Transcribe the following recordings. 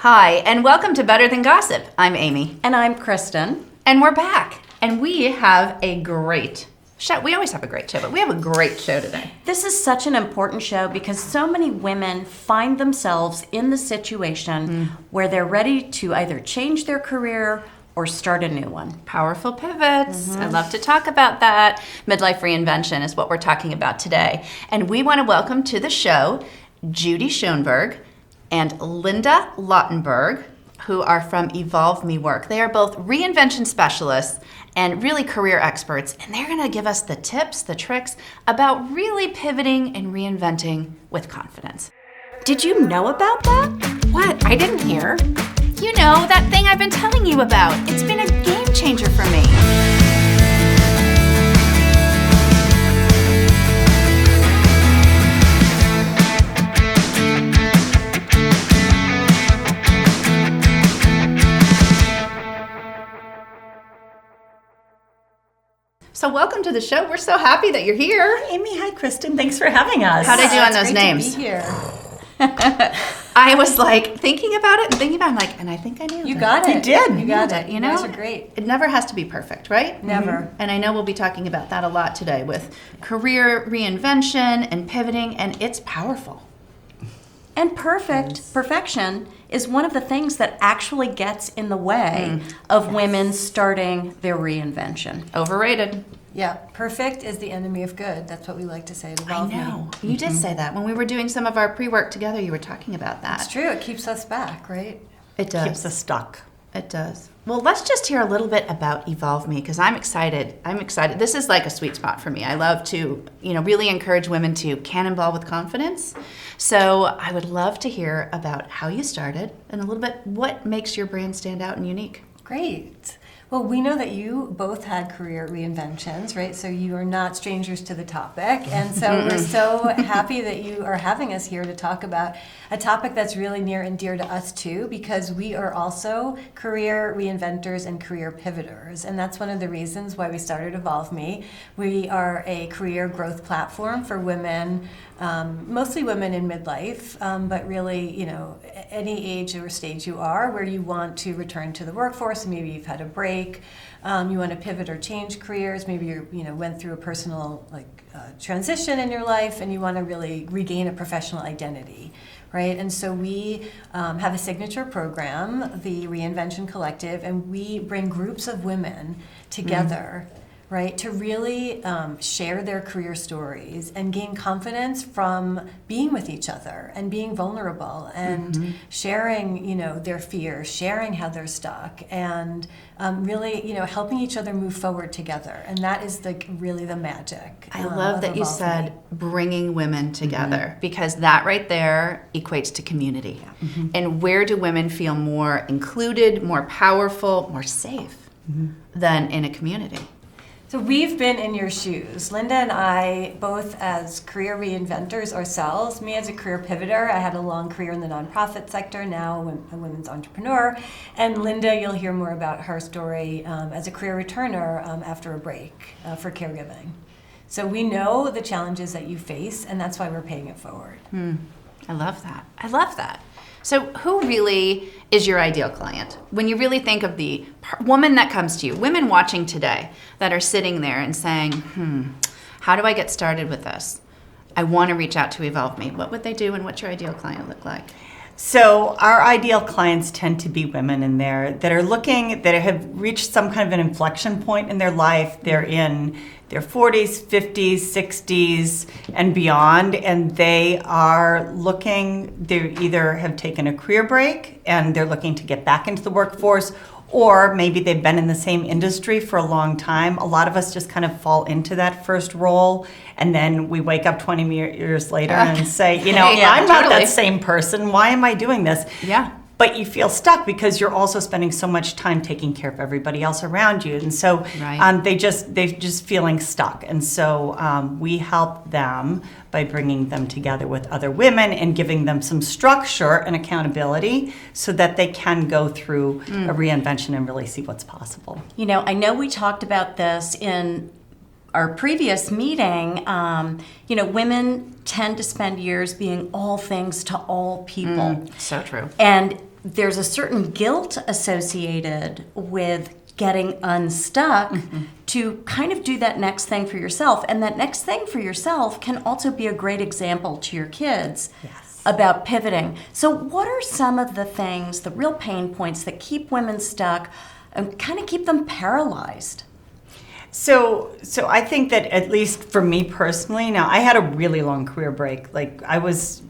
Hi, and welcome to Better Than Gossip. I'm Amy. And I'm Kristen. And we're back. And we have a great show. We always have a great show, but we have a great show today. This is such an important show because so many women find themselves in the situation where they're ready to either change their career or start a new one. Powerful pivots. I love to talk about that. Midlife reinvention is what we're talking about today. And we want to welcome to the show Judy Schoenberg and Linda Lautenberg, who are from Evolve Me Work. They are both reinvention specialists and really career experts, and they're going to give us the tips, the tricks about really pivoting and reinventing with confidence. Did you know about that? What? I didn't hear. You know, that thing I've been telling you about. It's been a game changer for me. So welcome to the show. We're so happy that you're here. Hi, Amy. Hi, Kristen. Thanks for having us. How'd I do on those names? To be here. I was like thinking about it and thinking about it, like, and I think I nailed it. You got it. You did. You got it. You You know, guys are great. It never has to be perfect, right? Never. And I know we'll be talking about that a lot today with career reinvention and pivoting, and it's powerful. And perfection is one of the things that actually gets in the way of women starting their reinvention. Overrated. Yeah. Perfect is the enemy of good. That's what we like to say at I Evolve Me. know. You did say that. When we were doing some of our pre-work together, you were talking about that. It's true. It keeps us back, right? It does. Keeps us stuck. It does. Well, let's just hear a little bit about Evolve Me because I'm excited. This is like a sweet spot for me. I love to, really encourage women to cannonball with confidence. So I would love to hear about how you started and a little bit what makes your brand stand out and unique. Great. Well, we know that you both had career reinventions, right? So you are not strangers to the topic. And so we're so happy that you are having us here to talk about a topic that's really near and dear to us too, because we are also career reinventors and career pivoters. And that's one of the reasons why we started Evolve Me. We are a career growth platform for women, mostly women in midlife, but really, any age or stage you are where you want to return to the workforce, and maybe you've had a break, you want to pivot or change careers, maybe you went through a personal transition in your life, and you want to really regain a professional identity. Right, and so we have a signature program, the Reinvention Collective, and we bring groups of women together, right, to really share their career stories and gain confidence from being with each other and being vulnerable and sharing, their fears, sharing how they're stuck, and really, helping each other move forward together. And that is really the magic. I love that you said bringing women together because that right there equates to community. And where do women feel more included, more powerful, more safe than in a community? So we've been in your shoes. Linda and I, both as career reinventors ourselves, me as a career pivoter, I had a long career in the nonprofit sector, now I'm a women's entrepreneur. And Linda, you'll hear more about her story as a career returner after a break for caregiving. So we know the challenges that you face, and that's why we're paying it forward. I love that. So who really is your ideal client? When you really think of the woman that comes to you, women watching today that are sitting there and saying, how do I get started with this? I want to reach out to Evolve Me. What would they do, and what's your ideal client look like? So our ideal clients tend to be women in there that have reached some kind of an inflection point in their life. They're in their 40s, 50s, 60s, and beyond, and they either have taken a career break and they're looking to get back into the workforce, or maybe they've been in the same industry for a long time. A lot of us just kind of fall into that first role, and then we wake up 20 years later and say, I'm not that same person. Why am I doing this? Yeah. But you feel stuck because you're also spending so much time taking care of everybody else around you, and so they're just feeling stuck. And so we help them by bringing them together with other women and giving them some structure and accountability so that they can go through a reinvention and really see what's possible. I know we talked about this in our previous meeting, women tend to spend years being all things to all people. So true. And there's a certain guilt associated with getting unstuck to kind of do that next thing for yourself. And that next thing for yourself can also be a great example to your kids about pivoting. So what are some of the things, the real pain points that keep women stuck and kind of keep them paralyzed? So I think that, at least for me personally, now I had a really long career break. Like, I was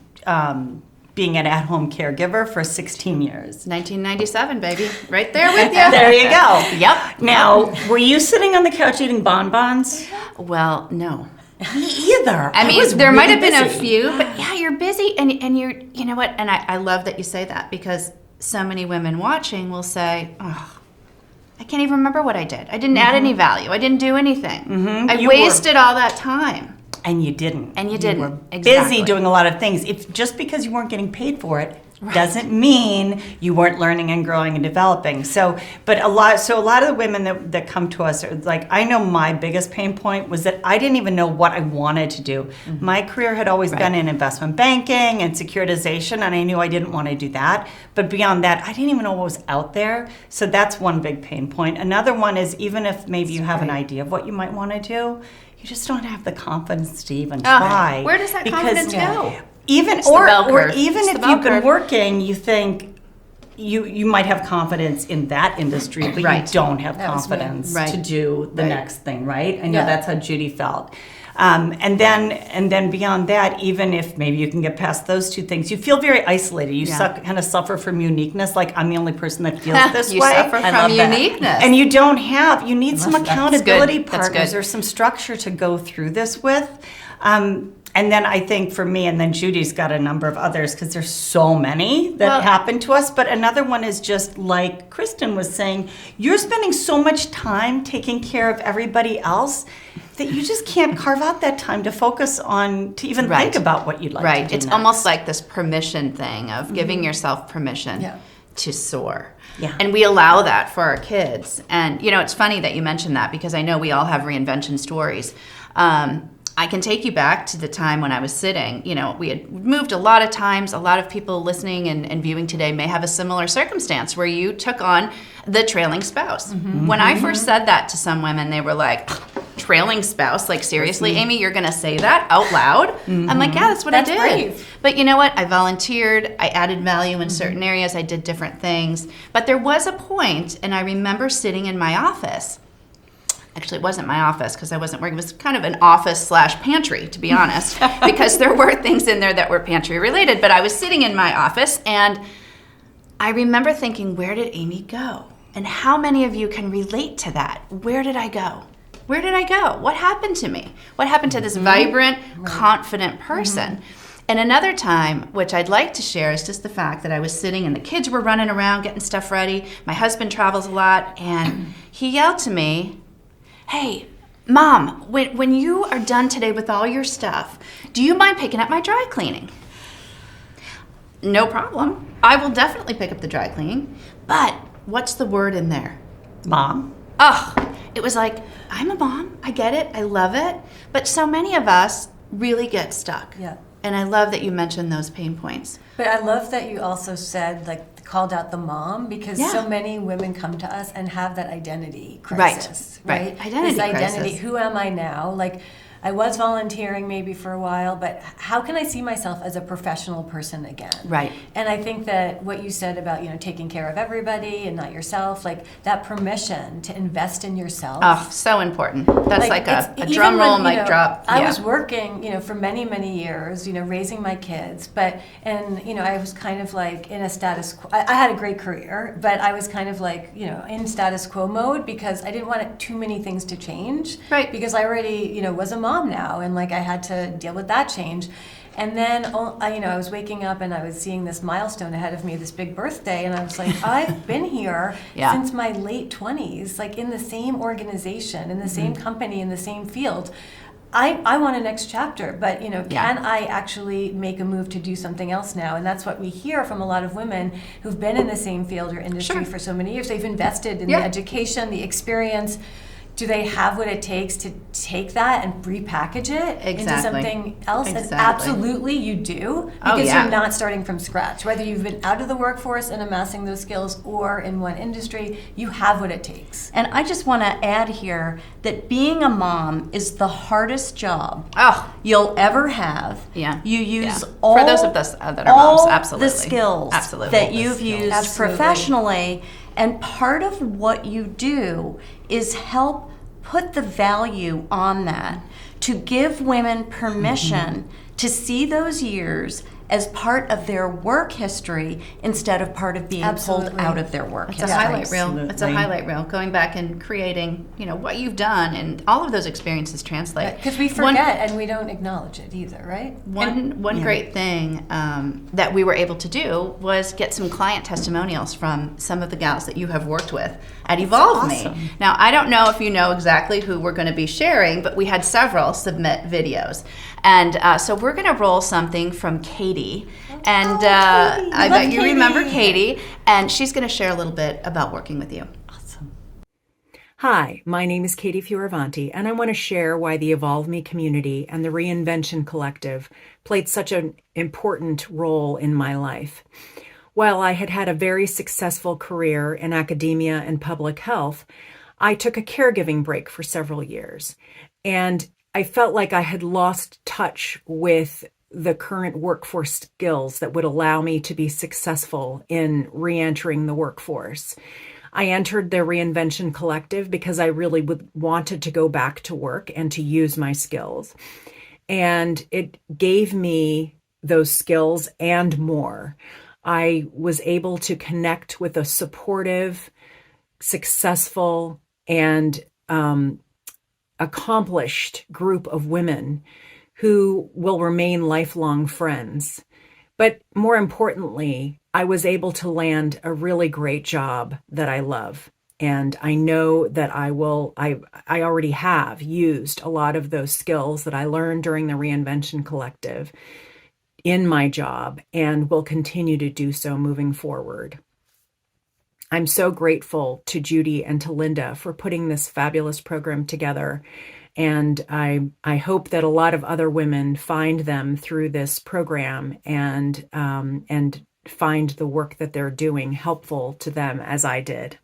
being an at-home caregiver for 16 years. 1997, baby. Right there with you. There you go. Yep. Now, were you sitting on the couch eating bonbons? Well, no. Me either. I mean, was there really might have been a busy. few, but yeah, you're busy, and you're, you know what? And I love that you say that, because so many women watching will say, "Oh, I can't even remember what I did. I didn't add any value. I didn't do anything. I wasted all that time." And you didn't. And you didn't. were Exactly. busy doing a lot of things. If just because you weren't getting paid for it doesn't mean you weren't learning and growing and developing. So a lot of the women that come to us are like, I know my biggest pain point was that I didn't even know what I wanted to do. My career had always been in investment banking and securitization, and I knew I didn't want to do that. But beyond that, I didn't even know what was out there. So that's one big pain point. Another one is, even if maybe you have an idea of what you might want to do, you just don't have the confidence to even try. Where does that confidence go? Even It's the bell or curve. even It's if the bell you've been curve. working, you think you might have confidence in that industry, but you don't have confidence to do the next thing, right? I know that's how Judy felt. And then beyond that, even if maybe you can get past those two things, you feel very isolated. You kind of suffer from uniqueness. Like, I'm the only person that feels this You way. suffer from uniqueness. And you don't have, you need some accountability That's good. partners or some structure to go through this with. And then I think for me, and then Judy's got a number of others, because there's so many that happen to us. But another one is just like Kristen was saying, you're spending so much time taking care of everybody else that you just can't carve out that time to focus on, to even think about what you'd like to do It's next. almost like this permission thing of giving yourself permission to soar. Yeah. And we allow that for our kids. And, it's funny that you mentioned that, because I know we all have reinvention stories. I can take you back to the time when I was sitting. We had moved a lot of times. A lot of people listening and viewing today may have a similar circumstance where you took on the trailing spouse. When I first said that to some women, they were like, trailing spouse? Like, seriously, Amy, you're going to say that out loud? I'm like, yeah, that's what I did. Brave. But you know what? I volunteered. I added value in certain areas. I did different things. But there was a point, and I remember sitting in my office. Actually, it wasn't my office, because I wasn't working. It was kind of an office/pantry, to be honest, because there were things in there that were pantry related. But I was sitting in my office, and I remember thinking, where did Amy go? And how many of you can relate to that? Where did I go? Where did I go? What happened to me? What happened to this vibrant, confident person? And another time, which I'd like to share, is just the fact that I was sitting and the kids were running around getting stuff ready. My husband travels a lot, and he yelled to me, "Hey, Mom, when you are done today with all your stuff, do you mind picking up my dry cleaning?" No problem. I will definitely pick up the dry cleaning. But what's the word in there? Mom. It was like, I'm a mom. I get it. I love it. But so many of us really get stuck. Yeah. And I love that you mentioned those pain points. But I love that you also said, called out the mom, because so many women come to us and have that identity crisis, right? Identity this identity, crisis. who am I now? Like, I was volunteering maybe for a while, but how can I see myself as a professional person again? Right. And I think that what you said about, taking care of everybody and not yourself, like that permission to invest in yourself. Oh, so important. That's like a even drum roll, when, mic drop. I was working, for many, many years, raising my kids, I was kind of like in a status quo. I had a great career, but I was kind of like, in status quo mode, because I didn't want too many things to change. Right. Because I already, was a mom now, and I had to deal with that change. And then, I was waking up and I was seeing this milestone ahead of me, this big birthday, and I was like, I've been here since my late 20s, in the same organization, in the same company, in the same field. I want a next chapter, but can I actually make a move to do something else now? And that's what we hear from a lot of women who've been in the same field or industry for so many years. They've invested in the education, the experience. do they have what it takes to take that and repackage it into something else? Exactly. And absolutely you do, because you're not starting from scratch. Whether you've been out of the workforce and amassing those skills or in one industry, you have what it takes. And I just want to add here that being a mom is the hardest job you'll ever have. Yeah. You use all, for those of us that are moms, absolutely. The skills that you've used professionally. And part of what you do is help put the value on that, to give women permission to see those years as part of their work history instead of part of being pulled out of their work history. It's a highlight reel. It's a highlight reel. Going back and creating, what you've done, and all of those experiences translate. Because we forget and we don't acknowledge it either, right? One great thing that we were able to do was get some client testimonials from some of the gals that you have worked with at Evolve Me. Now, I don't know if you know exactly who we're going to be sharing, but we had several submit videos. And so we're going to roll something from Katie. And Katie. I bet you remember Katie. And she's going to share a little bit about working with you. Awesome. Hi, my name is Katie Fioravanti, and I want to share why the Evolve Me community and the Reinvention Collective played such an important role in my life. While I had had a very successful career in academia and public health, I took a caregiving break for several years. And I felt like I had lost touch with the current workforce skills that would allow me to be successful in re-entering the workforce. I entered the Reinvention Collective because I really wanted to go back to work and to use my skills. And it gave me those skills and more. I was able to connect with a supportive, successful, and accomplished group of women who will remain lifelong friends. But more importantly, I was able to land a really great job that I love. And I know that I already have used a lot of those skills that I learned during the Reinvention Collective in my job and will continue to do so moving forward. I'm so grateful to Judy and to Linda for putting this fabulous program together. And I hope that a lot of other women find them through this program and find the work that they're doing helpful to them as I did.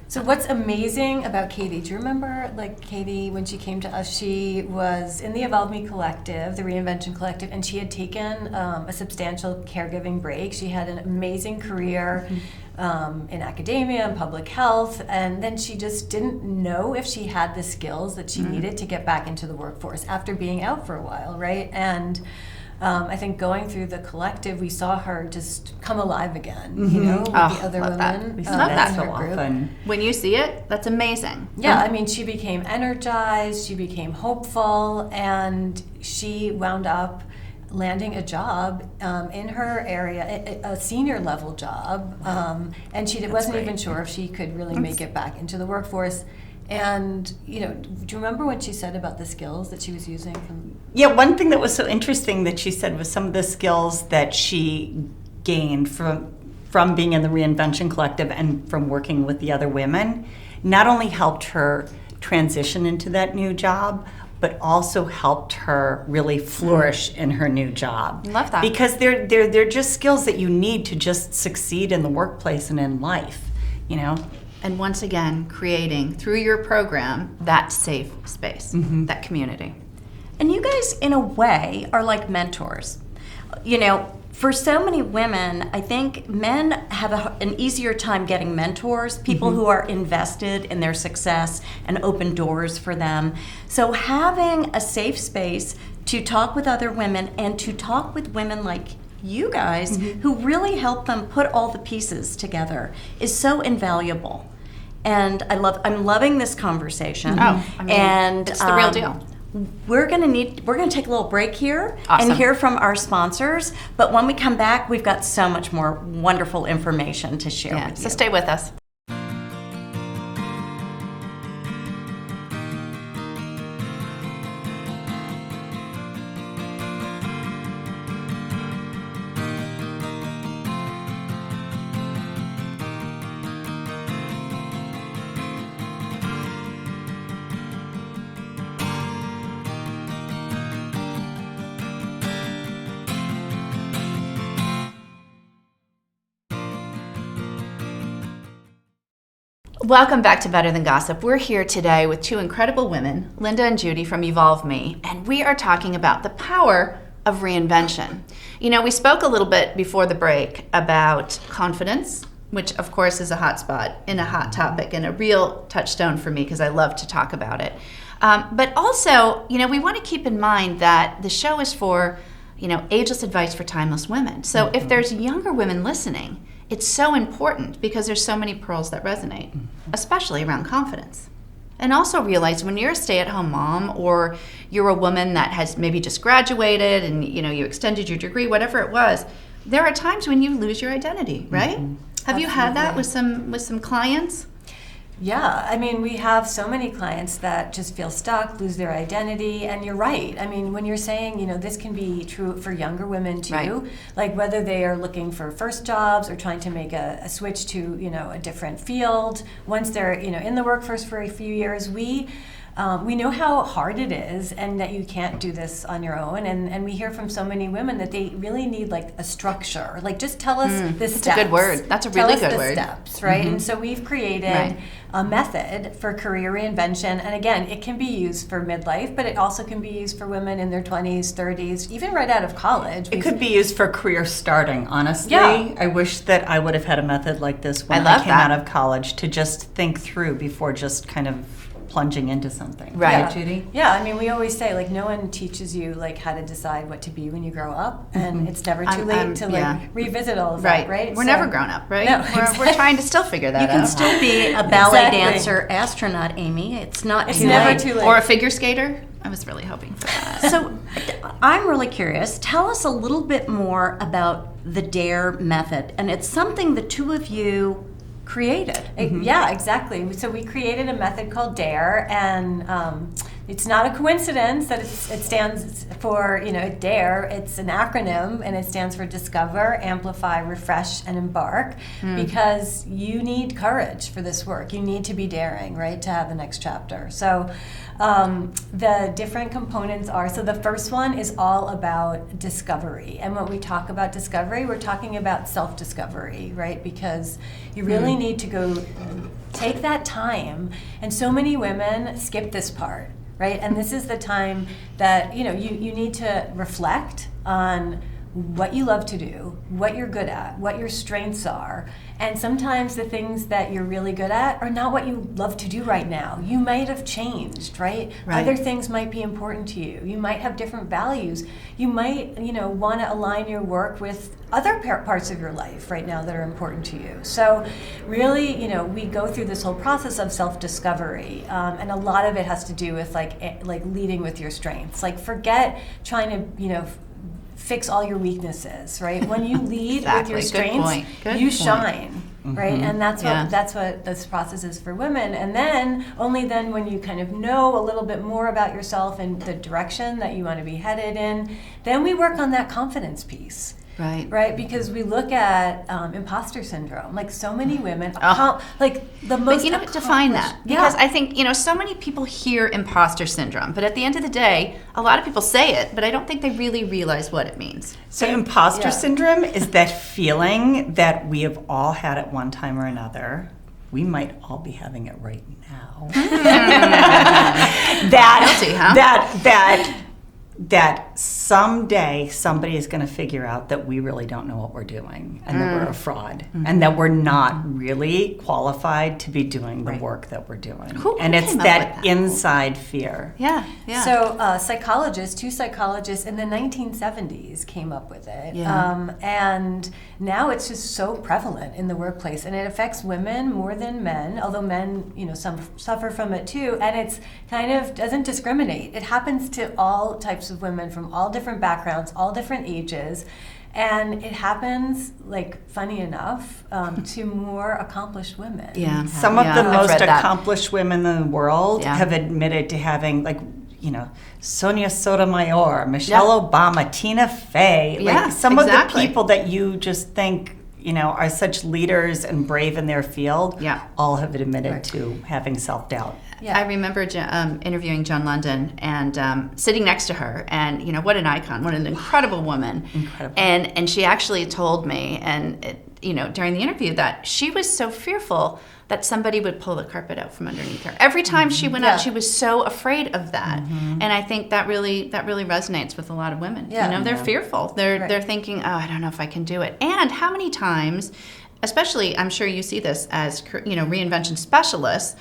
So what's amazing about Katie, do you remember, Katie, when she came to us, she was in the Evolve Me Collective, the Reinvention Collective, and she had taken a substantial caregiving break. She had an amazing career in academia and public health, and then she just didn't know if she had the skills that she needed to get back into the workforce after being out for a while, right? And I think going through the collective, we saw her just come alive again, with the other women. We love that in her group. Often. When you see it, that's amazing. Yeah, I mean, she became energized, she became hopeful, and she wound up landing a job in her area, a senior level job, and she wasn't even sure if she could really make it back into the workforce. And, do you remember what she said about the skills that she was using? Yeah, one thing that was so interesting that she said was some of the skills that she gained from being in the Reinvention Collective and from working with the other women not only helped her transition into that new job, but also helped her really flourish in her new job. Love that. Because they're just skills that you need to just succeed in the workplace and in life, And once again, creating, through your program, that safe space, that community. And you guys, in a way, are like mentors. For so many women, I think men have an easier time getting mentors, people who are invested in their success and open doors for them. So having a safe space to talk with other women and to talk with women like you guys who really help them put all the pieces together is so invaluable. And I'm loving this conversation. And it's the real deal. We're gonna take a little break here Awesome. and hear from our sponsors. But when we come back, we've got so much more wonderful information to share with you. So stay with us. Welcome back to Better Than Gossip. We're here today with two incredible women, Linda and Judy from Evolve Me, and we are talking about the power of reinvention. You know, we spoke a little bit before the break about confidence, which of course is a hot spot and a hot topic and a real touchstone for me because I love to talk about it. But also, you know, we want to keep in mind that the show is for, you know, ageless advice for timeless women. So if there's younger women listening, it's so important because there's so many pearls that resonate, especially around confidence. And also realize when you're a stay-at-home mom or you're a woman that has maybe just graduated and, you know, you extended your degree, whatever it was, there are times when you lose your identity, right? Have you had that with some clients? Yeah, I mean, we have so many clients that just feel stuck, lose their identity, and you're right. I mean, when you're saying, you know, this can be true for younger women too, Right. like whether they are looking for first jobs or trying to make a switch to, you know, a different field. Once they're, you know, in the workforce for a few years, we know how hard it is and that you can't do this on your own. And we hear from so many women that they really need like a structure. Like just tell us the steps. That's a good word. That's a really good Tell us word. the steps, right? And so we've created Right. a method for career reinvention. And again, it can be used for midlife, but it also can be used for women in their 20s, 30s, even right out of college. It could be used for career starting, honestly. Yeah. I wish that I would have had a method like this when I I love came that. out of college to just think through before just kind of plunging into something. Right. Right, Judy? Yeah, I mean, we always say like no one teaches you like how to decide what to be when you grow up, and it's never too late to like yeah. revisit all of Right. that, right? We're So- never grown up, right? No, We're exactly. trying to still figure that You can out. still be a ballet Exactly. dancer, astronaut, Amy. It's not It's too never late. too late. Or a figure skater. I was really hoping for that. So I'm really curious. Tell us a little bit more about the DARE method. And it's something the two of you created. Yeah, exactly. So we created a method called DARE, and it's not a coincidence that it stands for, you know, DARE. It's an acronym, and it stands for Discover, Amplify, Refresh, and Embark, because you need courage for this work. You need to be daring, right, to have the next chapter. So the different components are, so the first one is all about discovery. And when we talk about discovery, we're talking about self-discovery, right? Because you really need to go take that time. And so many women skip this part, right? And this is the time that, you know, you need to reflect on what you love to do, what you're good at, what your strengths are. And sometimes the things that you're really good at are not what you love to do right now. You might have changed, right? Right. Other things might be important to you. You might have different values. You might, you know, want to align your work with other parts of your life right now that are important to you. So really, you know, we go through this whole process of self-discovery, and a lot of it has to do with like leading with your strengths. Like forget trying to, you know, fix all your weaknesses, right? When you lead with your Exactly. Good strengths, point. Good you point. shine, right? And that's what Yeah. that's what this process is for women. And then only then when you kind of know a little bit more about yourself and the direction that you want to be headed in, then we work on that confidence piece. Right. Right, because we look at imposter syndrome. Like so many women, Oh. like the most. But you know, define that. accomplished- Because I think, you know, so many people hear imposter syndrome, but at the end of the day, a lot of people say it, but I don't think they really realize what it means. So imposter Yeah. syndrome is that feeling that we have all had at one time or another. We might all be having it right now. Guilty, huh? That someday somebody is going to figure out that we really don't know what we're doing and that we're a fraud and that we're not really qualified to be doing the work that we're doing. Who and it's came up that with that? inside fear. Yeah, yeah. So two psychologists in the 1970s came up with it. Yeah. And now it's just so prevalent in the workplace, and it affects women more than men, although men, you know, some suffer from it too, and it's kind of doesn't discriminate. It happens to all types of women from all different backgrounds, all different ages. And it happens, like, funny enough, to more accomplished women. Yeah. Some of Yeah, the I've most read that. accomplished women in the world Yeah. have admitted to having, like, you know, Sonia Sotomayor, Michelle Obama, Tina Fey, Yeah, like some exactly. of the people that you just think, you know, are such leaders and brave in their field, Yeah. all have admitted Right. to having self-doubt. Yeah. I remember interviewing Joan London and sitting next to her, and you know what an icon, what an incredible woman. Incredible. And she actually told me, and during the interview that she was so fearful that somebody would pull the carpet out from underneath her. Every time she went out, she was so afraid of that. And I think that really resonates with a lot of women. Yeah. They're fearful. They're thinking, oh, I don't know if I can do it. And how many times, especially, I'm sure you see this as, reinvention specialists,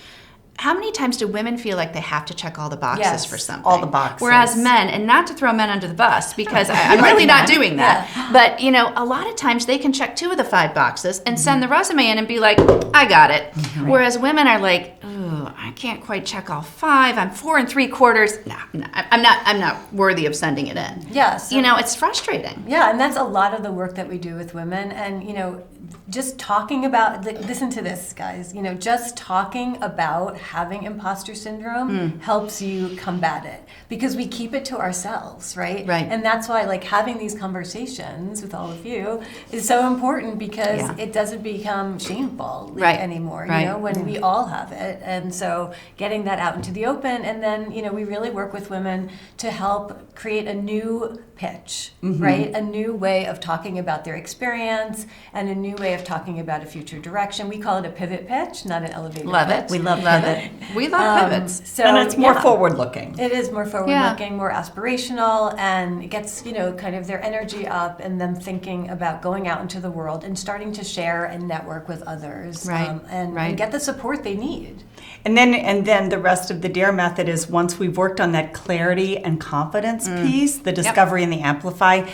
how many times do women feel like they have to check all the boxes for something? All the boxes. Whereas men, and not to throw men under the bus, because I'm really not doing that, but a lot of times they can check 2 of the 5 boxes and send the resume in and be like, I got it. Whereas women are like, oh, I can't quite check all 5. I'm 4 3/4. No, I'm not worthy of sending it in. Yeah. So, it's frustrating. Yeah, and that's a lot of the work that we do with women. And, just talking about, listen to this, guys, just talking about having imposter syndrome helps you combat it, because we keep it to ourselves, right? Right. And that's why, having these conversations with all of you is so important, because it doesn't become shameful anymore, when we all have it. And so getting that out into the open, and then, we really work with women to help create a new pitch, right? A new way of talking about their experience, and a new way of talking about a future direction. We call it a pivot pitch, not an elevator pitch. We love pivot. We love pivots. So, and it's more forward-looking. It is more forward-looking, more aspirational, and it gets, kind of their energy up, and them thinking about going out into the world and starting to share and network with others, and get the support they need. And then the rest of the DARE method is, once we've worked on that clarity and confidence piece, the discovery and the amplify,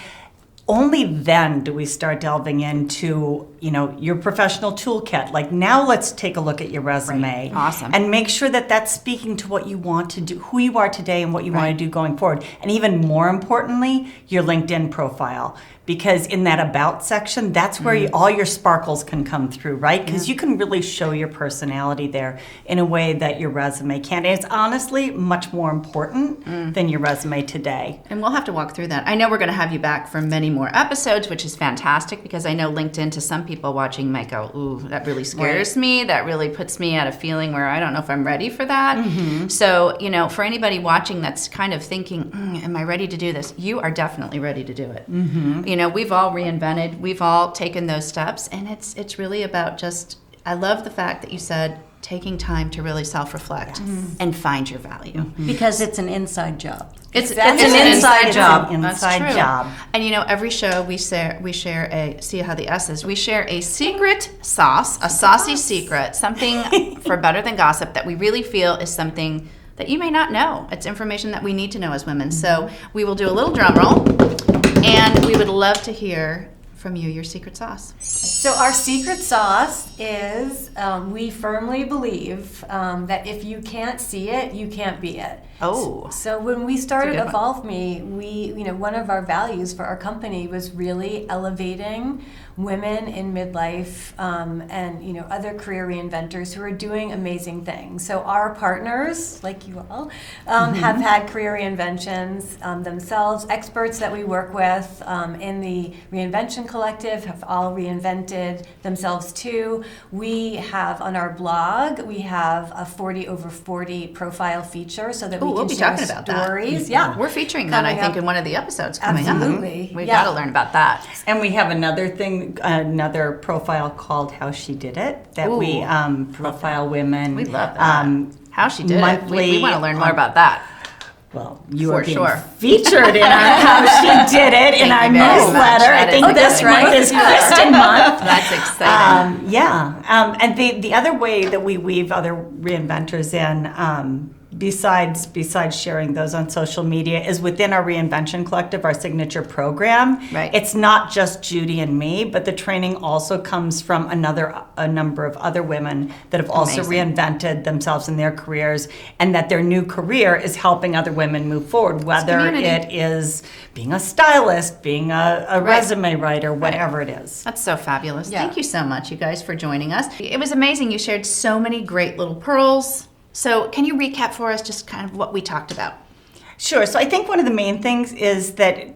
only then do we start delving into, your professional toolkit. Like, now let's take a look at your resume. Right. Awesome. And make sure that that's speaking to what you want to do, who you are today, and what you want to do going forward. And even more importantly, your LinkedIn profile. Because in that about section, that's where all your sparkles can come through, right? Because you can really show your personality there in a way that your resume can't. And it's honestly much more important than your resume today. And we'll have to walk through that. I know we're going to have you back for many more episodes, which is fantastic, because I know LinkedIn, to some people watching, might go, ooh, that really scares me. That really puts me at a feeling where I don't know if I'm ready for that. So, for anybody watching that's kind of thinking, am I ready to do this? You are definitely ready to do it. We've all reinvented, we've all taken those steps, and it's really about just, I love the fact that you said taking time to really self-reflect and find your value. Because it's an inside job. It's an inside job. Inside job. And every show we share a, see how the S is, we share a secret sauce, a saucy secret, something for Better Than Gossip that we really feel is something that you may not know. It's information that we need to know as women. So we will do a little drum roll. And we would love to hear from you, your secret sauce. So our secret sauce is, we firmly believe that if you can't see it, you can't be it. Oh. So when we started That's a good one. Evolve Me, we, one of our values for our company was really elevating women in midlife and other career reinventors who are doing amazing things. So our partners, like you all, have had career reinventions themselves. Experts that we work with in the Reinvention Collective have all reinvented themselves too. We have on our blog, we have a 40 over 40 profile feature so that we we'll can be share talking about stories. that. Yeah, We're featuring that, I think, in one of the episodes coming Absolutely. up. We've Yeah. got to learn about that. And we have another profile called How She Did It, that we profile women. We love that. How she did monthly, it. We want to learn more about that. Well, you For are being sure. featured in our How She Did It in our Thank you very much. newsletter. I That think is this exciting. month is Kristen month. That's exciting. And the other way that we weave other reinventors in, besides sharing those on social media, is within our Reinvention Collective, our signature program. Right. It's not just Judy and me, but the training also comes from a number of other women that have also Amazing. reinvented themselves in their careers, and that their new career is helping other women move forward, whether community. it is being a stylist, being a resume writer, whatever it is. That's so fabulous. Yeah. Thank you so much, you guys, for joining us. It was amazing. You shared so many great little pearls. So can you recap for us just kind of what we talked about? Sure. So I think one of the main things is that,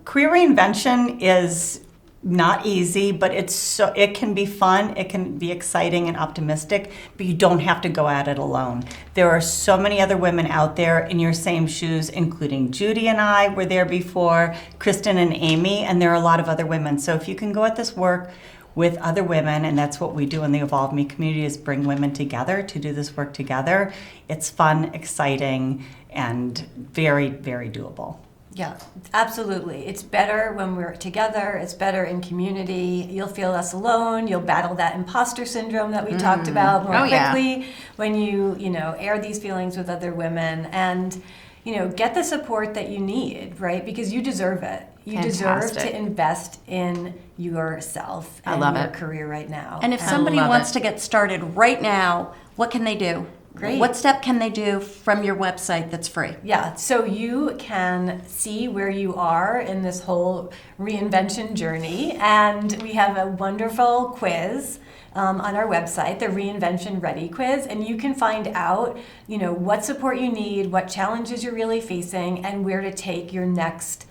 career reinvention is not easy, but it can be fun, it can be exciting and optimistic, but you don't have to go at it alone. There are so many other women out there in your same shoes, including Judy and I were there before, Kristen and Amy, and there are a lot of other women. So if you can go at this work with other women, and that's what we do in the Evolve Me community, is bring women together to do this work together. It's fun, exciting, and very, very doable. Yeah, absolutely. It's better when we're together. It's better in community. You'll feel less alone. You'll battle that imposter syndrome that we talked about more quickly when you air these feelings with other women, and get the support that you need, right? Because you deserve it. You deserve to invest in yourself and your career right now. And if somebody wants to get started right now, what can they do? Great. What step can they do from your website that's free? Yeah, so you can see where you are in this whole reinvention journey, and we have a wonderful quiz on our website, the Reinvention Ready quiz, and you can find out, what support you need, what challenges you're really facing, and where to take your next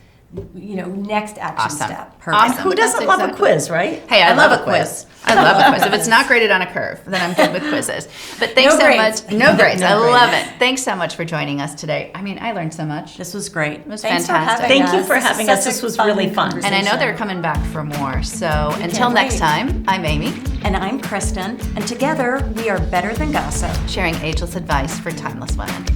action step. Awesome. Who doesn't love a quiz, right? Hey, I love a quiz. I love a quiz. If it's not graded on a curve, then I'm good with quizzes. But thanks much. No grades. I love it. Thanks so much for joining us today. I mean, I learned so much. This was great. It was Thanks fantastic. Thank you for having us. This was really fun. And I know they're coming back for more. So until next time, I'm Amy. And I'm Kristen. And together, we are Better Than Gossip. Sharing ageless advice for timeless women.